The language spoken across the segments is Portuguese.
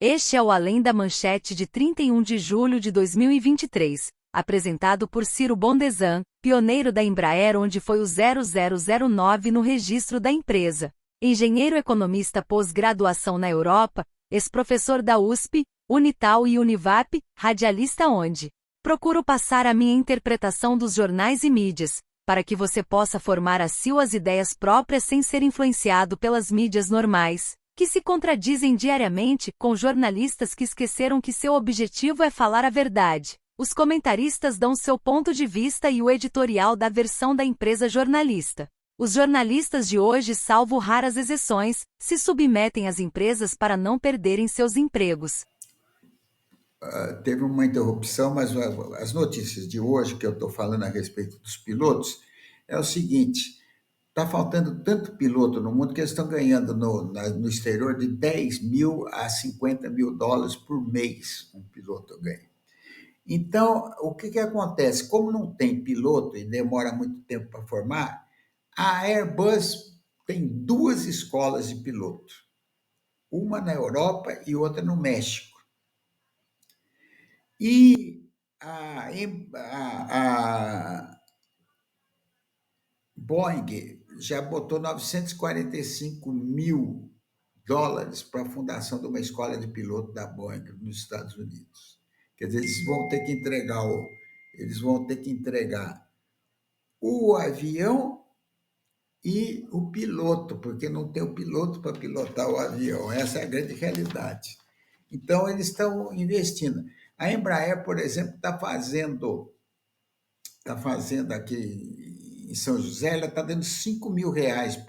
Este é o Além da Manchete de 31 de julho de 2023, apresentado por Ciro Bondesan, pioneiro da Embraer, onde foi o 0009 no registro da empresa. Engenheiro economista pós-graduação na Europa, ex-professor da USP, Unital e Univap, radialista onde procuro passar a minha interpretação dos jornais e mídias, para que você possa formar as suas ideias próprias sem ser influenciado pelas mídias normais, que se contradizem diariamente com jornalistas que esqueceram que seu objetivo é falar a verdade. Os comentaristas dão seu ponto de vista e o editorial da versão da empresa jornalista. Os jornalistas de hoje, salvo raras exceções, se submetem às empresas para não perderem seus empregos. Teve uma interrupção, mas as notícias de hoje, que eu estou falando a respeito dos pilotos, é o seguinte: está faltando tanto piloto no mundo que eles estão ganhando no exterior de 10 mil a 50 mil dólares por mês, um piloto ganha. Então, o que acontece? Como não tem piloto e demora muito tempo para formar, a Airbus tem duas escolas de piloto, uma na Europa e outra no México. E a Boeing já botou 945 mil dólares para a fundação de uma escola de piloto da Boeing nos Estados Unidos. Quer dizer, eles vão ter que entregar o avião e o piloto, porque não tem o piloto para pilotar o avião. Essa é a grande realidade. Então, eles estão investindo. A Embraer, por exemplo, está fazendo aqui em São José, ela está dando R$ 5.000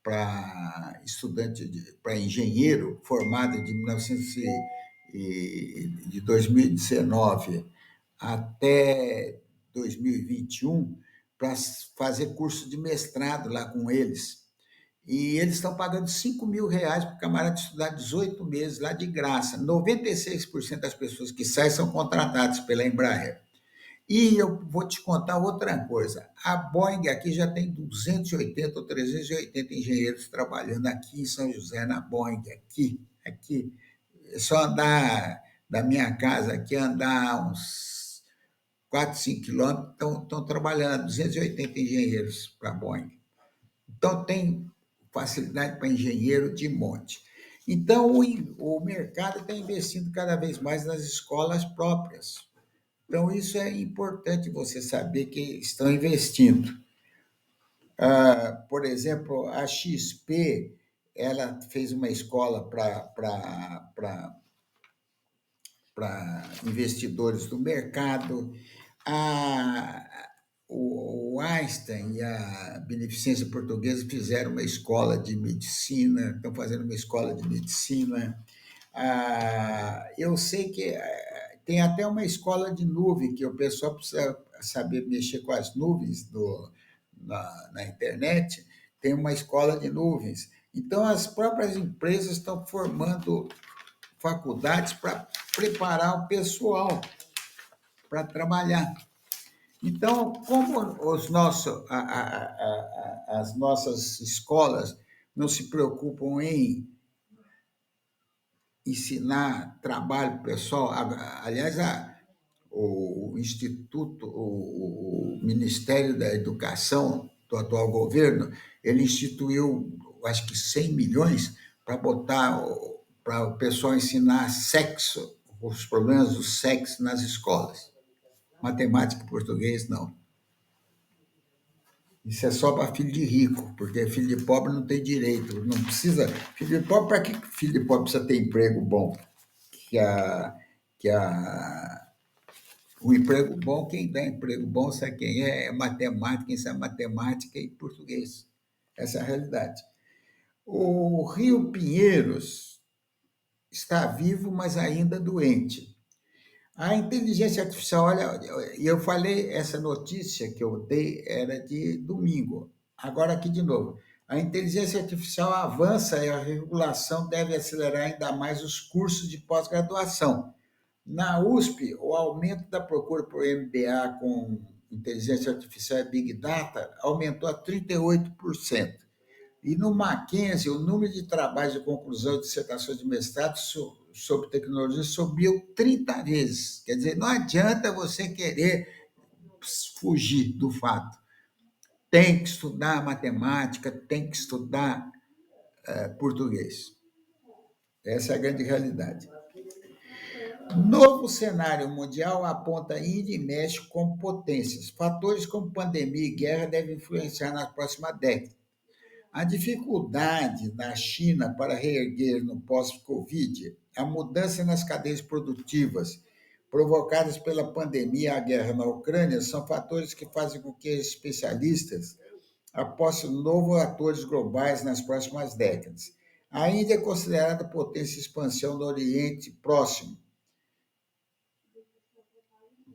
para estudante, para engenheiro formado de 2019 até 2021, para fazer curso de mestrado lá com eles. E eles estão pagando R$ 5.000 para o camarada estudar 18 meses lá de graça. 96% das pessoas que saem são contratadas pela Embraer. E eu vou te contar outra coisa. A Boeing aqui já tem 280 ou 380 engenheiros trabalhando aqui em São José, na Boeing, aqui. É só andar da minha casa aqui, andar uns 4, 5 quilômetros, estão trabalhando 280 engenheiros para a Boeing. Então, tem facilidade para engenheiro de monte. Então, o mercado está investindo cada vez mais nas escolas próprias. Então, isso é importante você saber que estão investindo. Por exemplo, a XP, ela fez uma escola para investidores do mercado. O Einstein e a Beneficência Portuguesa fizeram uma escola de medicina, estão fazendo uma escola de medicina. Eu sei que tem até uma escola de nuvem, que o pessoal precisa saber mexer com as nuvens na internet, tem uma escola de nuvens. Então, as próprias empresas estão formando faculdades para preparar o pessoal para trabalhar. Então, como as nossas escolas não se preocupam em ensinar trabalho para o pessoal, aliás, o Instituto, o Ministério da Educação do atual governo, ele instituiu, acho que 100 milhões para o pessoal ensinar sexo, os problemas do sexo nas escolas. Matemática e português, não. Isso é só para filho de rico, porque filho de pobre não tem direito, não precisa. Filho de pobre, para que filho de pobre precisa ter emprego bom? O emprego bom, quem dá emprego bom, sabe quem é? É matemática, quem sabe matemática e português. Essa é a realidade. O Rio Pinheiros está vivo, mas ainda doente. A inteligência artificial, olha, eu falei, essa notícia que eu dei era de domingo. Agora aqui de novo. A inteligência artificial avança e a regulação deve acelerar ainda mais os cursos de pós-graduação. Na USP, o aumento da procura por MBA com inteligência artificial e Big Data aumentou a 38%. E no Mackenzie, o número de trabalhos de conclusão de dissertações de mestrado sobre tecnologia subiu 30 vezes. Quer dizer, não adianta você querer fugir do fato. Tem que estudar matemática, tem que estudar português. Essa é a grande realidade. Novo cenário mundial aponta Índia e México como potências. Fatores como pandemia e guerra devem influenciar na próxima década. A dificuldade da China para reerguer no pós-Covid, a mudança nas cadeias produtivas provocadas pela pandemia e a guerra na Ucrânia são fatores que fazem com que especialistas apostem novos atores globais nas próximas décadas. A Índia é considerada potência de expansão no Oriente Próximo,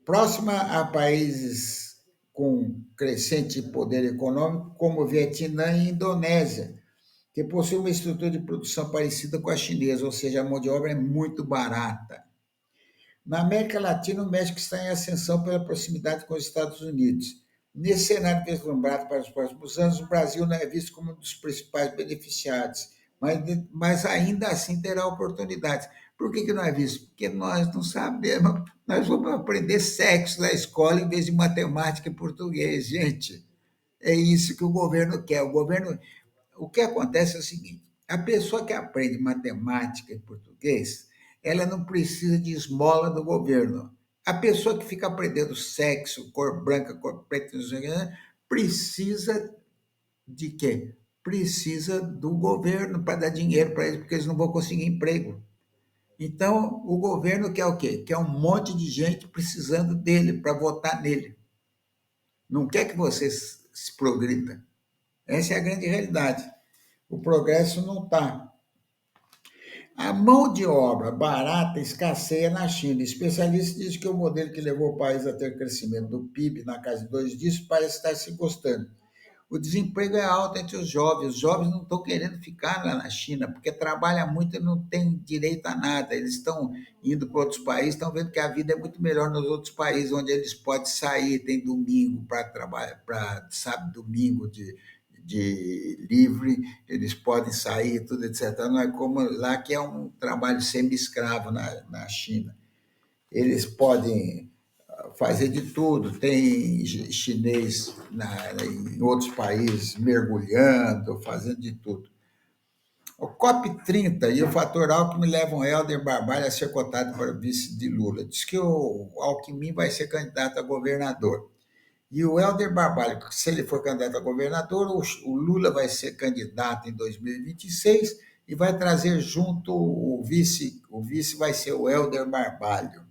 próxima a países com crescente poder econômico, como Vietnã e Indonésia, que possui uma estrutura de produção parecida com a chinesa, ou seja, a mão de obra é muito barata. Na América Latina, o México está em ascensão pela proximidade com os Estados Unidos. Nesse cenário vislumbrado para os próximos anos, o Brasil não é visto como um dos principais beneficiados, mas ainda assim terá oportunidades. Por que não é visto? Porque nós não sabemos, nós vamos aprender sexo na escola em vez de matemática e português, gente. É isso que o governo quer. O que acontece é o seguinte: a pessoa que aprende matemática e português, ela não precisa de esmola do governo. A pessoa que fica aprendendo sexo, cor branca, cor preta, precisa de quê? Precisa do governo para dar dinheiro para eles, porque eles não vão conseguir emprego. Então, o governo quer o quê? Quer um monte de gente precisando dele para votar nele. Não quer que você se progrida. Essa é a grande realidade. O progresso não está. A mão de obra barata escasseia na China. Especialistas dizem que o modelo que levou o país a ter crescimento do PIB na casa de 2 dígitos parece estar se encostando. O desemprego é alto entre os jovens. Os jovens não estão querendo ficar lá na China, porque trabalha muito e não tem direito a nada. Eles estão indo para outros países, estão vendo que a vida é muito melhor nos outros países, onde eles podem sair, tem domingo para trabalhar, para sábado, domingo de livre, eles podem sair, tudo, etc. Não é como lá, que é um trabalho semi-escravo na China. Eles podem fazer de tudo. Tem chinês em outros países mergulhando, fazendo de tudo. O COP30 e o fator Alckmin levam Helder Barbalho a ser cotado para o vice de Lula. Diz que o Alckmin vai ser candidato a governador. E o Helder Barbalho, se ele for candidato a governador, o Lula vai ser candidato em 2026 e vai trazer junto o vice. O vice vai ser o Helder Barbalho.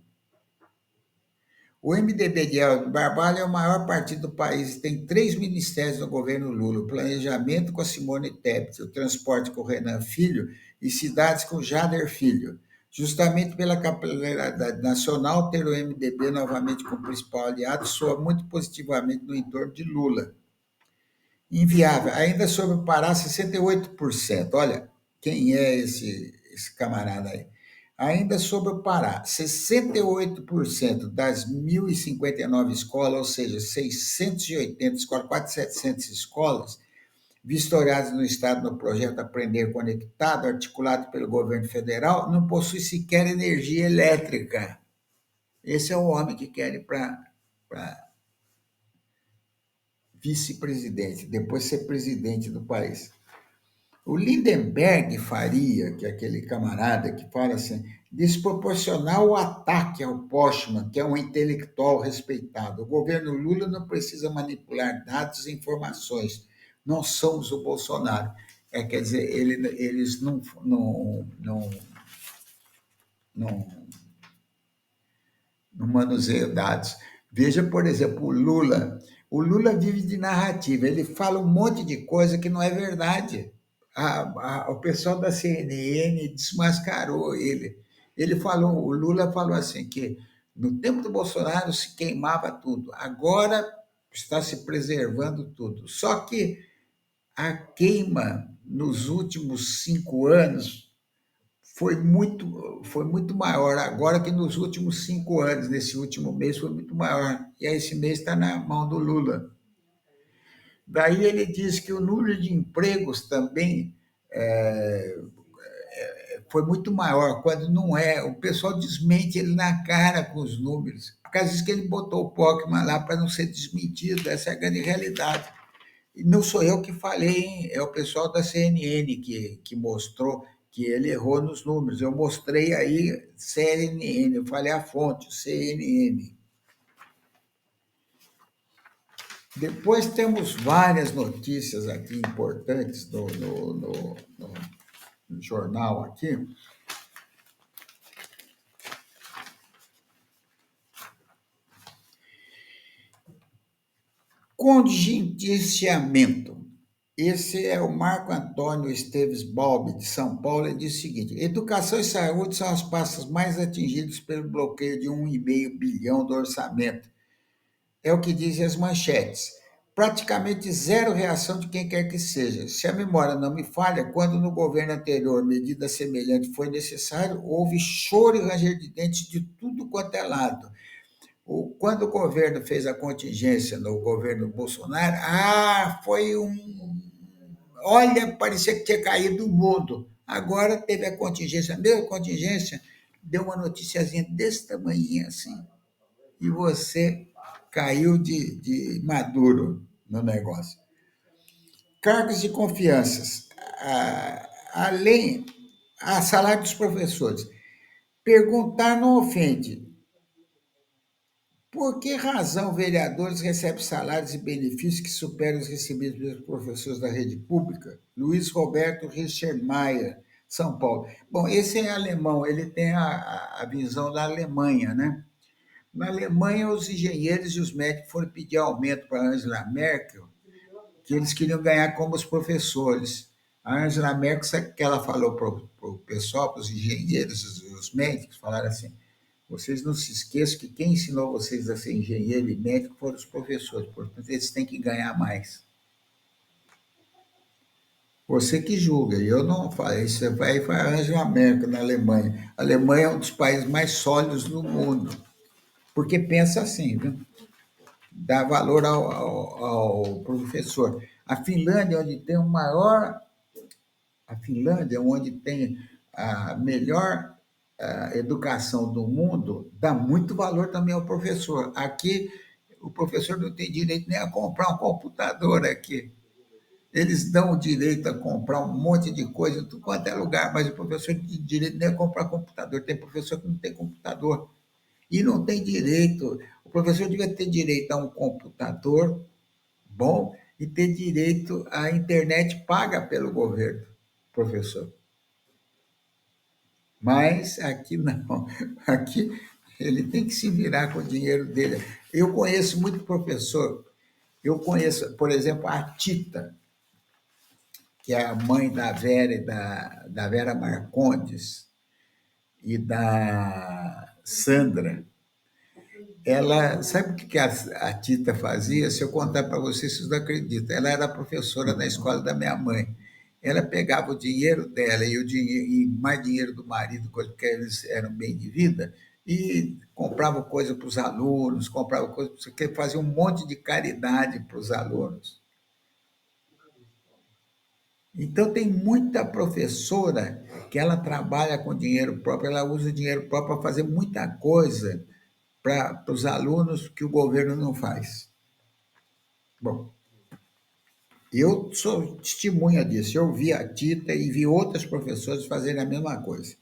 O MDB de Helder Barbalho é o maior partido do país e tem 3 ministérios no governo Lula: o planejamento com a Simone Tebet, o transporte com o Renan Filho e cidades com Jader Filho. Justamente pela capilaridade nacional, ter o MDB novamente como principal aliado soa muito positivamente no entorno de Lula. Inviável. Ainda sobre o Pará, 68%. Olha, quem é esse camarada aí? Ainda sobre o Pará, 68% das 1.059 escolas, ou seja, 680 escolas, quase 700 escolas, vistoriadas no estado no projeto Aprender Conectado, articulado pelo governo federal, não possui sequer energia elétrica. Esse é o homem que quer ir para vice-presidente, depois ser presidente do país. O Lindenberg Faria, que é aquele camarada que fala assim, desproporcional o ataque ao Postman, que é um intelectual respeitado. O governo Lula não precisa manipular dados e informações. Não somos o Bolsonaro. Quer dizer, eles não manuseiam dados. Veja, por exemplo, o Lula. O Lula vive de narrativa. Ele fala um monte de coisa que não é verdade. O pessoal da CNN desmascarou ele. O Lula falou assim que no tempo do Bolsonaro se queimava tudo, agora está se preservando tudo. Só que a queima nos últimos 5 anos foi muito maior agora que nos últimos 5 anos. Nesse último mês foi muito maior. E esse mês está na mão do Lula. Daí ele diz que o número de empregos também foi muito maior, quando não é. O pessoal desmente ele na cara com os números. Por causa disso que ele botou o Pokémon lá para não ser desmentido, essa é a grande realidade. E não sou eu que falei, hein? É o pessoal da CNN que mostrou que ele errou nos números. Eu mostrei aí CNN, eu falei a fonte, CNN. Depois temos várias notícias aqui importantes no jornal aqui. Contingenciamento. Esse é o Marco Antônio Esteves Balbi, de São Paulo, ele diz o seguinte: educação e saúde são as pastas mais atingidas pelo bloqueio de 1,5 bilhão do orçamento. É o que dizem as manchetes. Praticamente zero reação de quem quer que seja. Se a memória não me falha, quando no governo anterior medida semelhante foi necessário, houve choro e ranger de dentes de tudo quanto é lado. Quando o governo fez a contingência no governo Bolsonaro, foi Olha, parecia que tinha caído o mundo. Agora teve a contingência, a mesma contingência, deu uma noticiazinha desse tamanho assim, e você caiu de maduro no negócio. Cargos de confianças. Além, a salário dos professores. Perguntar não ofende. Por que razão vereadores recebem salários e benefícios que superam os recebidos pelos professores da rede pública? Luiz Roberto Richermeier, São Paulo. Bom, esse é alemão, ele tem a visão da Alemanha, né? Na Alemanha, os engenheiros e os médicos foram pedir aumento para a Angela Merkel, que eles queriam ganhar como os professores. A Angela Merkel, sabe o que ela falou para o pessoal, para os engenheiros, os médicos, falaram assim: vocês não se esqueçam que quem ensinou vocês a ser engenheiro e médico foram os professores, portanto, eles têm que ganhar mais. Você que julga, eu não falo. Isso vai para a Angela Merkel na Alemanha. A Alemanha é um dos países mais sólidos do mundo, porque pensa assim, viu? Dá valor ao professor. A Finlândia, onde tem o maior, a Finlândia, onde tem a melhor educação do mundo, dá muito valor também ao professor. Aqui, o professor não tem direito nem a comprar um computador aqui. Eles dão o direito a comprar um monte de coisa em tudo quanto é lugar, mas o professor não tem direito nem a comprar computador. Tem professor que não tem computador. E não tem direito. O professor devia ter direito a um computador bom e ter direito à internet paga pelo governo, professor. Mas aqui não. Aqui ele tem que se virar com o dinheiro dele. Eu conheço muito professor. Eu conheço, por exemplo, a Tita, que é a mãe da Vera e da Vera Marcondes e da Sandra. Ela, sabe o que a Tita fazia? Se eu contar para vocês, vocês não acreditam. Ela era professora na escola da minha mãe. Ela pegava o dinheiro dela e mais dinheiro do marido, coisa que eles eram bem de vida, e comprava coisa para os alunos, comprava coisa que fazia um monte de caridade para os alunos. Então tem muita professora que ela trabalha com dinheiro próprio, ela usa o dinheiro próprio para fazer muita coisa para os alunos que o governo não faz. Bom, eu sou testemunha disso. Eu vi a Tita e vi outras professoras fazerem a mesma coisa.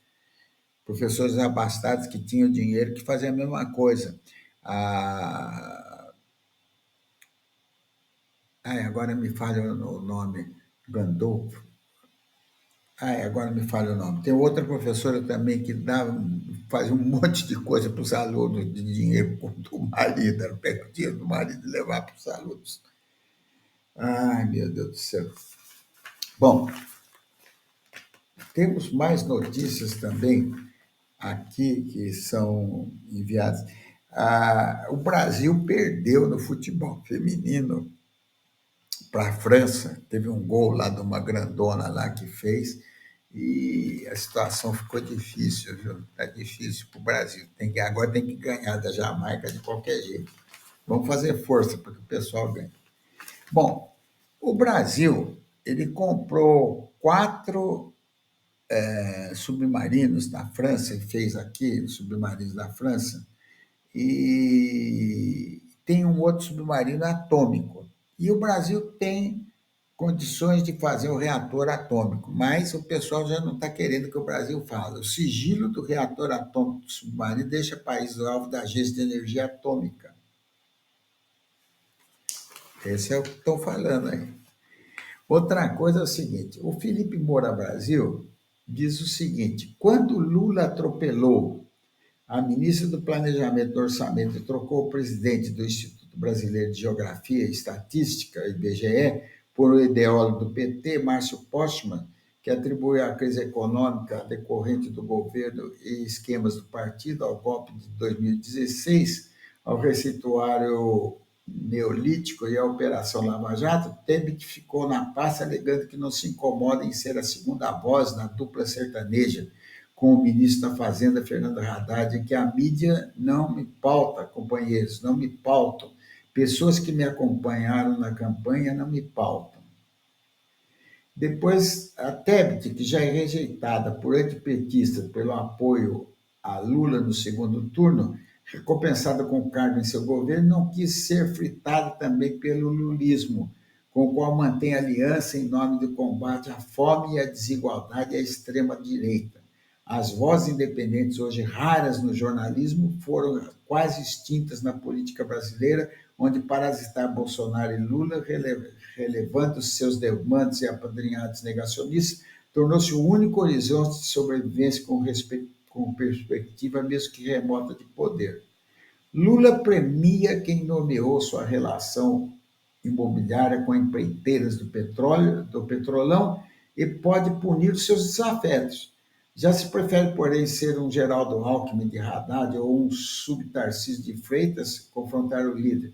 Professores abastados que tinham dinheiro que faziam a mesma coisa. Agora me falha o nome. Gandolfo. Agora me falha o nome. Tem outra professora também que fazia um monte de coisa para os alunos de dinheiro do marido. Ela pega o dinheiro do marido e levava para os alunos. Ai, meu Deus do céu. Bom, temos mais notícias também aqui que são enviadas. O Brasil perdeu no futebol feminino para a França. Teve um gol lá de uma grandona lá que fez e a situação ficou difícil, viu? Está difícil para o Brasil. Agora tem que ganhar da Jamaica de qualquer jeito. Vamos fazer força para que o pessoal ganhe. Bom, o Brasil ele comprou 4 submarinos na França, fez aqui submarinos da França, e tem um outro submarino atômico. E o Brasil tem condições de fazer o reator atômico, mas o pessoal já não está querendo que o Brasil faça. O sigilo do reator atômico submarino deixa o país alvo da Agência de Energia Atômica. Esse é o que estão falando aí. Outra coisa é o seguinte, o Felipe Moura Brasil diz o seguinte, quando Lula atropelou a ministra do Planejamento e do Orçamento e trocou o presidente do Instituto Brasileiro de Geografia e Estatística, IBGE, por o ideólogo do PT, Márcio Postman, que atribui a crise econômica decorrente do governo e esquemas do partido ao golpe de 2016, ao receituário neolítico e à Operação Lava Jato, Temer ficou na pasta alegando que não se incomoda em ser a segunda voz na dupla sertaneja, com o ministro da Fazenda, Fernando Haddad, que a mídia não me pauta, companheiros, não me pautam. Pessoas que me acompanharam na campanha não me pautam. Depois, a Tebet, que já é rejeitada por antipetistas pelo apoio a Lula no segundo turno, recompensada com cargo em seu governo, não quis ser fritada também pelo lulismo, com o qual mantém aliança em nome do combate à fome e à desigualdade à extrema-direita. As vozes independentes, hoje raras no jornalismo, foram quase extintas na política brasileira, onde parasitar Bolsonaro e Lula, relevando seus demandos e apadrinhados negacionistas, tornou-se o único horizonte de sobrevivência com perspectiva, mesmo que remota, de poder. Lula premia quem nomeou sua relação imobiliária com empreiteiras do petróleo, do petrolão, e pode punir os seus desafetos. Já se prefere, porém, ser um Geraldo Alckmin de Haddad ou um subtarcísio de Freitas confrontar o líder.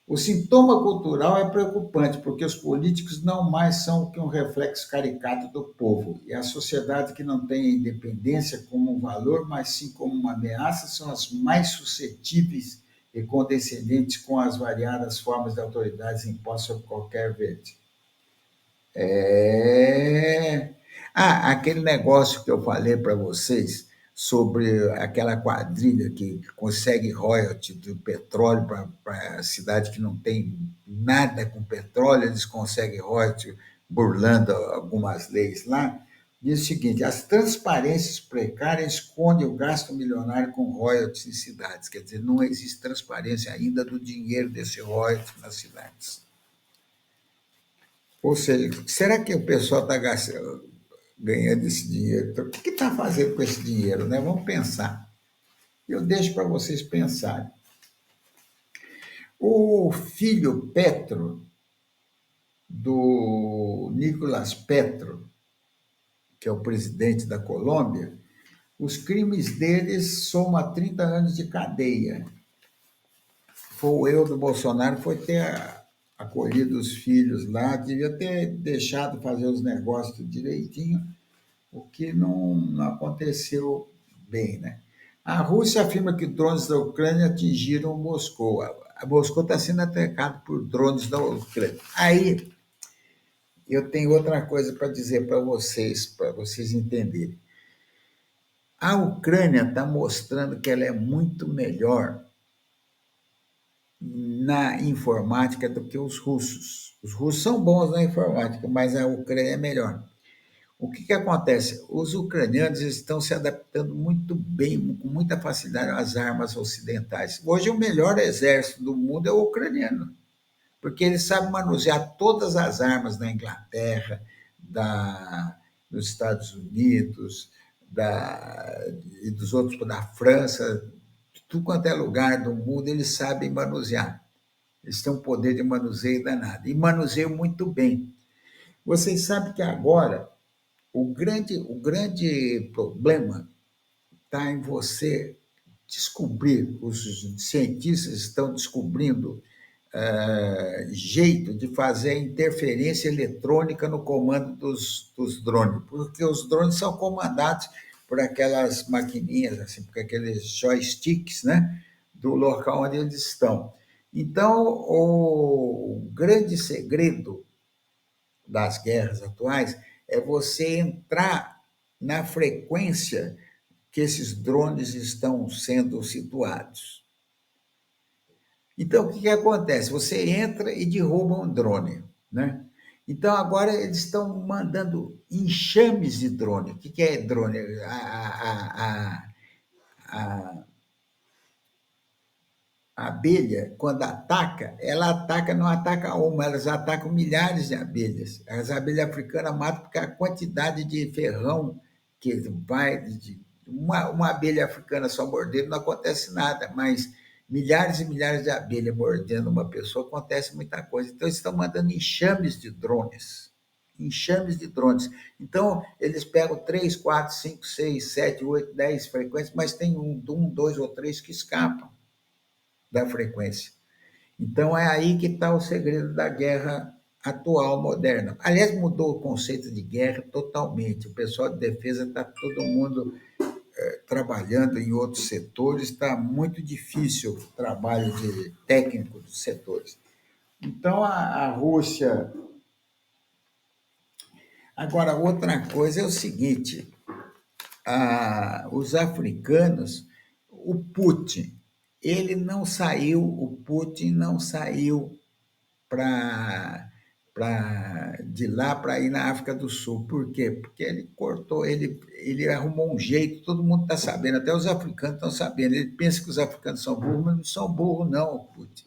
O sintoma cultural é preocupante, porque os políticos não mais são que um reflexo caricato do povo, e a sociedade que não tem a independência como um valor, mas sim como uma ameaça, são as mais suscetíveis e condescendentes com as variadas formas de autoridades impostas sobre qualquer verde. Aquele negócio que eu falei para vocês sobre aquela quadrilha que consegue royalty do petróleo para a cidade que não tem nada com petróleo, eles conseguem royalty burlando algumas leis lá. Diz o seguinte, as transparências precárias escondem o gasto milionário com royalties em cidades. Quer dizer, não existe transparência ainda do dinheiro desse royalty nas cidades. Ou seja, será que o pessoal está ganhando esse dinheiro? Então, o que está fazendo com esse dinheiro? Né? Vamos pensar. Eu deixo para vocês pensarem. O filho Petro, do Nicolás Petro, que é o presidente da Colômbia, os crimes deles somam 30 anos de cadeia. O erro do Bolsonaro foi ter acolhido os filhos lá, devia ter deixado fazer os negócios direitinho, o que não aconteceu bem, né? A Rússia afirma que drones da Ucrânia atingiram Moscou. A Moscou está sendo atacada por drones da Ucrânia. Aí, eu tenho outra coisa para dizer para vocês entenderem. A Ucrânia está mostrando que ela é muito melhor na informática do que os russos. Os russos são bons na informática, mas a Ucrânia é melhor. O que acontece? Os ucranianos estão se adaptando muito bem, com muita facilidade às armas ocidentais. Hoje, o melhor exército do mundo é o ucraniano, porque ele sabe manusear todas as armas da Inglaterra, dos Estados Unidos, e dos outros, da França, de tudo quanto é lugar do mundo, eles sabem manusear. Eles têm um poder de manuseio danado, e manuseiam muito bem. Vocês sabem que agora o grande problema está em você descobrir, os cientistas estão descobrindo jeito de fazer interferência eletrônica no comando dos drones, porque os drones são comandados por aquelas maquininhas, assim, por aqueles joysticks, né, do local onde eles estão. Então, o grande segredo das guerras atuais é você entrar na frequência que esses drones estão sendo situados. Então, o que acontece? Você entra e derruba um drone, né? Então, agora eles estão mandando enxames de drone. O que é drone? A, a abelha, quando ataca, ela ataca, não ataca uma, elas atacam milhares de abelhas. As abelhas africanas matam porque a quantidade de ferrão que vai. Uma abelha africana só mordendo não acontece nada, mas milhares e milhares de abelhas mordendo uma pessoa acontece muita coisa. Então, eles estão mandando enxames de drones. Enxames de drones. Então, eles pegam 3, 4, 5, 6, 7, 8, 10 frequências, mas tem um, dois ou três que escapam da frequência. Então, é aí que está o segredo da guerra atual, moderna. Aliás, mudou o conceito de guerra totalmente. O pessoal de defesa está todo mundo trabalhando em outros setores, está muito difícil o trabalho de técnico dos setores. Então, a Rússia. Agora, outra coisa é o seguinte: os africanos, o Putin, o Putin não saiu de lá para ir na África do Sul. Por quê? Porque ele cortou, ele arrumou um jeito, todo mundo está sabendo, até os africanos estão sabendo. Ele pensa que os africanos são burros, mas não são burros, não, Putin.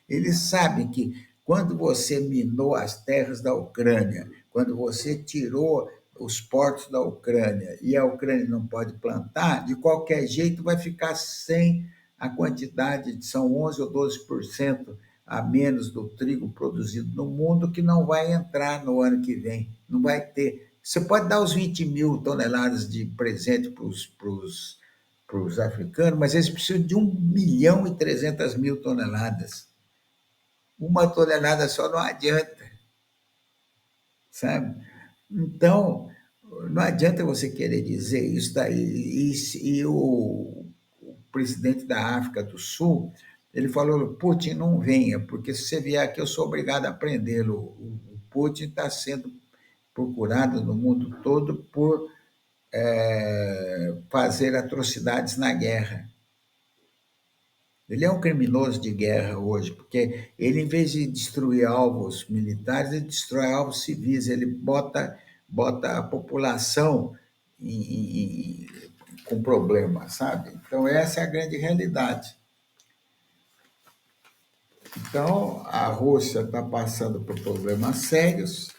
Eles sabem que quando você minou as terras da Ucrânia, quando você tirou os portos da Ucrânia e a Ucrânia não pode plantar, de qualquer jeito vai ficar sem a quantidade, são 11 ou 12% a menos do trigo produzido no mundo, que não vai entrar no ano que vem, não vai ter. Você pode dar os 20 mil toneladas de presente para os africanos, mas eles precisam de 1.300.000 toneladas. Uma tonelada só não adianta, sabe? Então, não adianta você querer dizer isso daí. E o presidente da África do Sul, ele falou: Putin, não venha, porque se você vier aqui, eu sou obrigado a prendê-lo. O Putin está sendo procurado no mundo todo por fazer atrocidades na guerra. Ele é um criminoso de guerra hoje, porque ele, em vez de destruir alvos militares, ele destrói alvos civis, ele bota a população com problemas, sabe? Então, essa é a grande realidade. Então, a Rússia está passando por problemas sérios.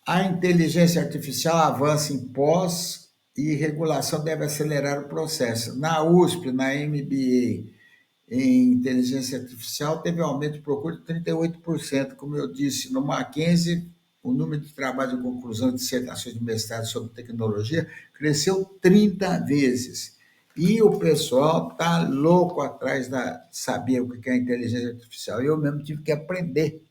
A inteligência artificial avança em pós e regulação deve acelerar o processo. Na USP, na MBA, em inteligência artificial, teve um aumento de procura de 38%. Como eu disse, no Mackenzie, o número de trabalhos de conclusão de dissertações de mestrado sobre tecnologia cresceu 30 vezes. E o pessoal está louco atrás de saber o que é inteligência artificial. Eu mesmo tive que aprender.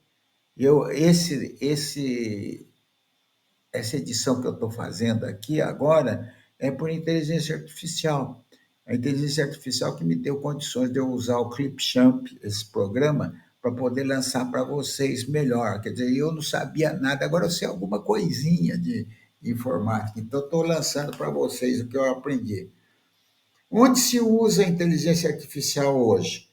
Essa edição que eu estou fazendo aqui agora é por inteligência artificial. A inteligência artificial que me deu condições de eu usar o Clipchamp, esse programa, para poder lançar para vocês melhor. Quer dizer, eu não sabia nada, agora eu sei alguma coisinha de informática. Então, estou lançando para vocês o que eu aprendi. Onde se usa a inteligência artificial hoje?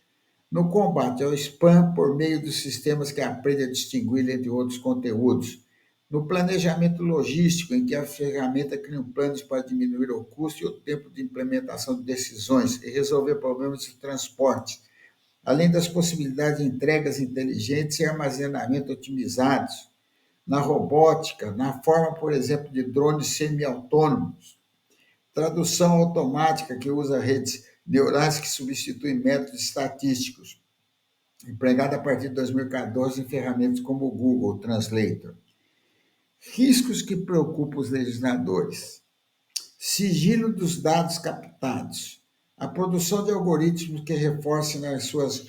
No combate ao spam por meio dos sistemas que aprendem a distinguir entre outros conteúdos. No planejamento logístico, em que a ferramenta cria planos para diminuir o custo e o tempo de implementação de decisões e resolver problemas de transporte, além das possibilidades de entregas inteligentes e armazenamento otimizados. Na robótica, na forma, por exemplo, de drones semi-autônomos. Tradução automática, que usa redes neurais que substituem métodos estatísticos, empregada a partir de 2014 em ferramentas como o Google Translator. Riscos que preocupam os legisladores. Sigilo dos dados captados. A produção de algoritmos que reforcem as suas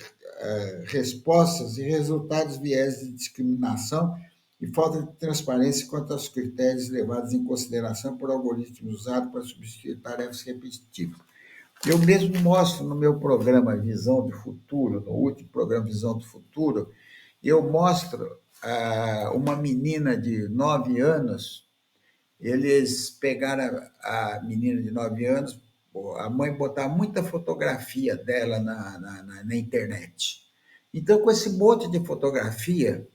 respostas e resultados viés de discriminação e falta de transparência quanto aos critérios levados em consideração por algoritmos usados para substituir tarefas repetitivas. Eu mesmo mostro no meu programa Visão do Futuro, no último programa Visão do Futuro, eu mostro uma menina de 9 anos Eles pegaram a menina de 9 anos, a mãe botava muita fotografia dela na internet. Então, com esse monte de fotografia,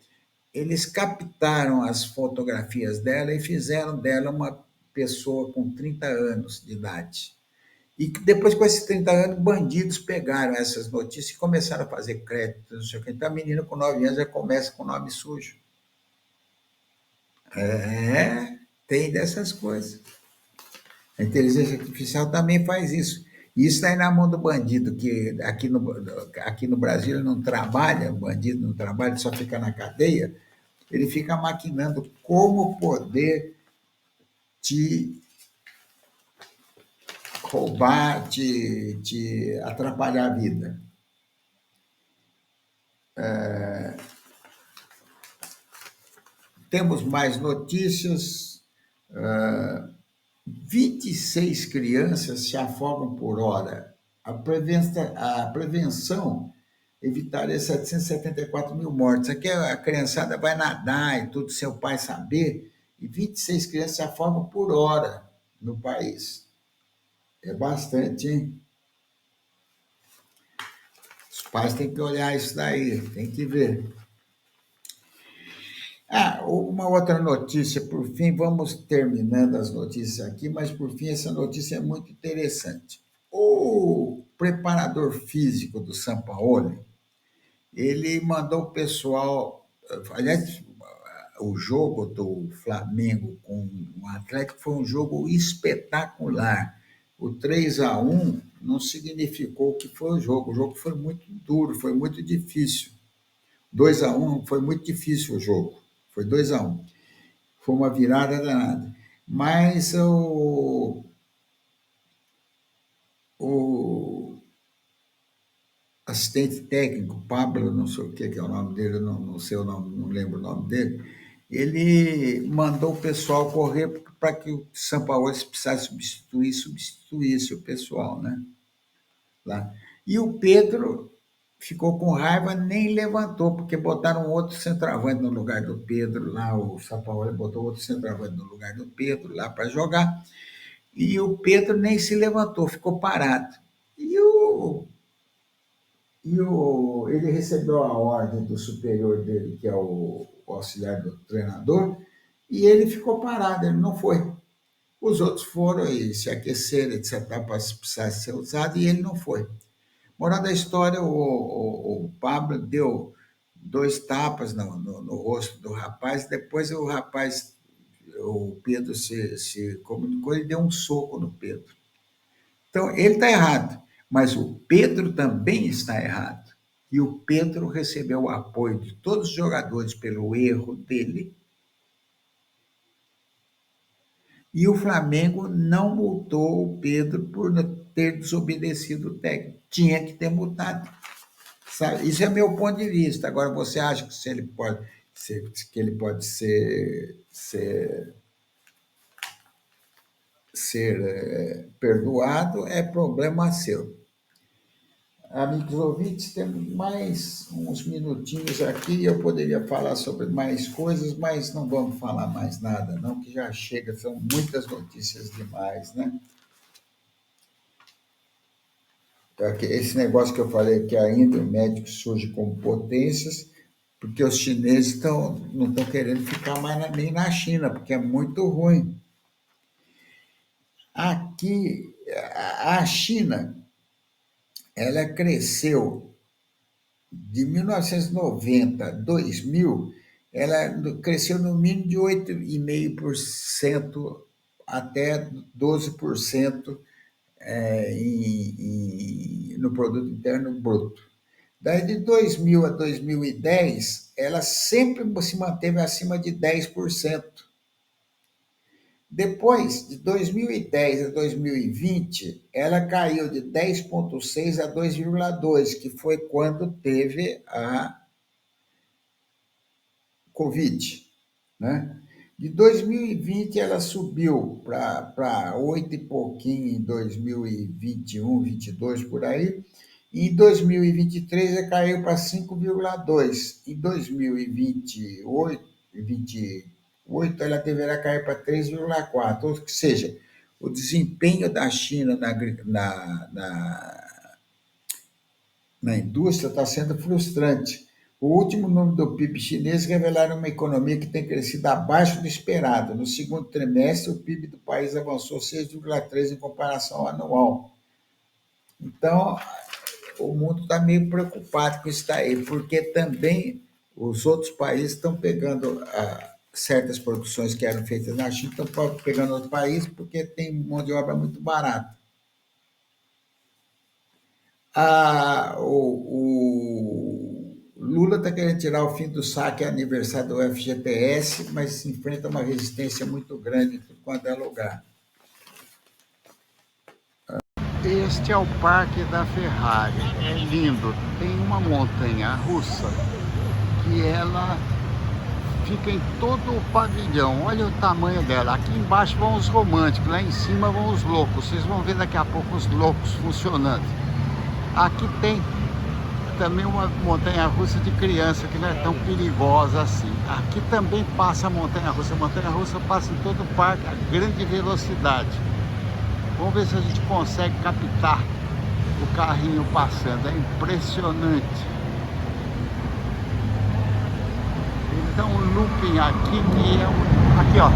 eles captaram as fotografias dela e fizeram dela uma pessoa com 30 anos de idade. E depois, com esses 30 anos, bandidos pegaram essas notícias e começaram a fazer crédito, não sei o que. Então, a menina com 9 anos já começa com nome sujo. É, tem dessas coisas. A inteligência artificial também faz isso. E isso está aí na mão do bandido, que aqui no Brasil ele não trabalha, o bandido não trabalha, ele só fica na cadeia, ele fica maquinando como poder te roubar, te atrapalhar a vida. Temos mais notícias. 26 crianças se afogam por hora. A prevenção evitaria 774 mil mortes. Aqui a criançada vai nadar e tudo, seu pai saber, e 26 crianças se afogam por hora no país. É bastante, hein? Os pais têm que olhar isso daí, tem que ver. Uma outra notícia, por fim, vamos terminando as notícias aqui, mas por fim, essa notícia é muito interessante. O preparador físico do São Paulo, ele mandou o pessoal. Aliás, o jogo do Flamengo com o Atlético foi um jogo espetacular. O 3-1 não significou que foi o jogo foi muito duro, foi muito difícil. 2-1 foi muito difícil o jogo, foi 2-1. Foi uma virada danada. Mas o assistente técnico, Pablo, não sei o que é o nome dele, não sei o nome, não lembro o nome dele, ele mandou o pessoal correr para que o São Paulo, se precisasse substituísse o pessoal, né? Lá. E o Pedro ficou com raiva, nem levantou, porque botaram outro centroavante no lugar do Pedro lá, o São Paulo botou outro centroavante no lugar do Pedro lá para jogar, e o Pedro nem se levantou, ficou parado. Ele recebeu a ordem do superior dele, que é o auxiliar do treinador, e ele ficou parado, ele não foi. Os outros foram e se aqueceram, etc., para precisar ser usado, e ele não foi. Moral da história, o Pablo deu 2 tapas no rosto do rapaz, depois o Pedro se comunicou e deu um soco no Pedro. Então, ele está errado, mas o Pedro também está errado. E o Pedro recebeu o apoio de todos os jogadores pelo erro dele. E o Flamengo não multou o Pedro por ter desobedecido o técnico. Tinha que ter multado. Sabe? Isso é meu ponto de vista. Agora, você acha que ele pode ser perdoado? É problema seu. Amigos ouvintes, temos mais uns minutinhos aqui. Eu poderia falar sobre mais coisas, mas não vamos falar mais nada, não, que já chega, são muitas notícias demais, né? Esse negócio que eu falei que ainda o médico surge como potências, porque os chineses não estão querendo ficar mais nem na China, porque é muito ruim. Aqui, a China, ela cresceu de 1990 a 2000, ela cresceu no mínimo de 8,5% até 12% no produto interno bruto. Daí de 2000 a 2010, ela sempre se manteve acima de 10%. Depois, de 2010 a 2020, ela caiu de 10,6 a 2,2, que foi quando teve a Covid, né? De 2020 ela subiu para 8 e pouquinho em 2021, 22 por aí. E em 2023 ela caiu para 5,2. Em 2028, 8, ela deverá cair para 3,4, ou seja, o desempenho da China na indústria está sendo frustrante. O último número do PIB chinês revelaram uma economia que tem crescido abaixo do esperado. No segundo trimestre, o PIB do país avançou 6,3% em comparação ao anual. Então, o mundo está meio preocupado com isso daí, porque também os outros países estão pegando certas produções que eram feitas na China, estão pegando outro país porque tem mão de obra muito barata. O Lula está querendo tirar o fim do saque aniversário do FGTS, mas enfrenta uma resistência muito grande em quanto é lugar. Este é o Parque da Ferrari, é lindo, tem uma montanha russa que ela fica em todo o pavilhão, olha o tamanho dela. Aqui embaixo vão os românticos, lá em cima vão os loucos, vocês vão ver daqui a pouco os loucos funcionando. Aqui tem também uma montanha russa de criança que não é tão perigosa assim. Aqui também passa a montanha russa passa em todo o parque a grande velocidade. Vamos ver se a gente consegue captar o carrinho passando, é impressionante. Então um looping aqui que é um... aqui ó.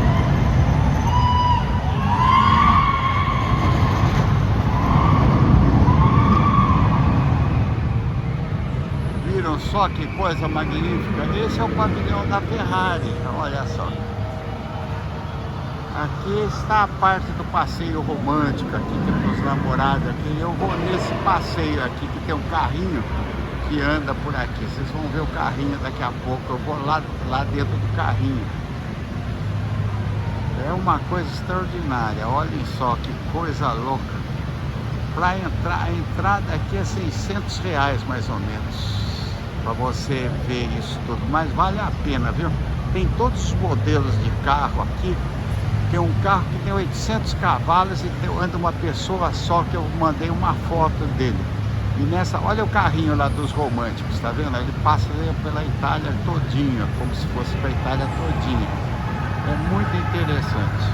Viram só que coisa magnífica? Esse é o pavilhão da Ferrari, olha só. Aqui está a parte do passeio romântico, aqui tem os namorados aqui. Eu vou nesse passeio aqui que tem um carrinho que anda por aqui. Vocês vão ver o carrinho daqui a pouco. Eu vou lá dentro do carrinho. É uma coisa extraordinária. Olhem só que coisa louca. Para entrar, a entrada aqui é R$600 mais ou menos. Para você ver isso tudo. Mas vale a pena, viu? Tem todos os modelos de carro aqui. Tem um carro que tem 800 cavalos e anda uma pessoa só, que eu mandei uma foto dele. E nessa, olha o carrinho lá dos românticos, tá vendo? Ele passa pela Itália todinha, como se fosse para a Itália todinha. É muito interessante.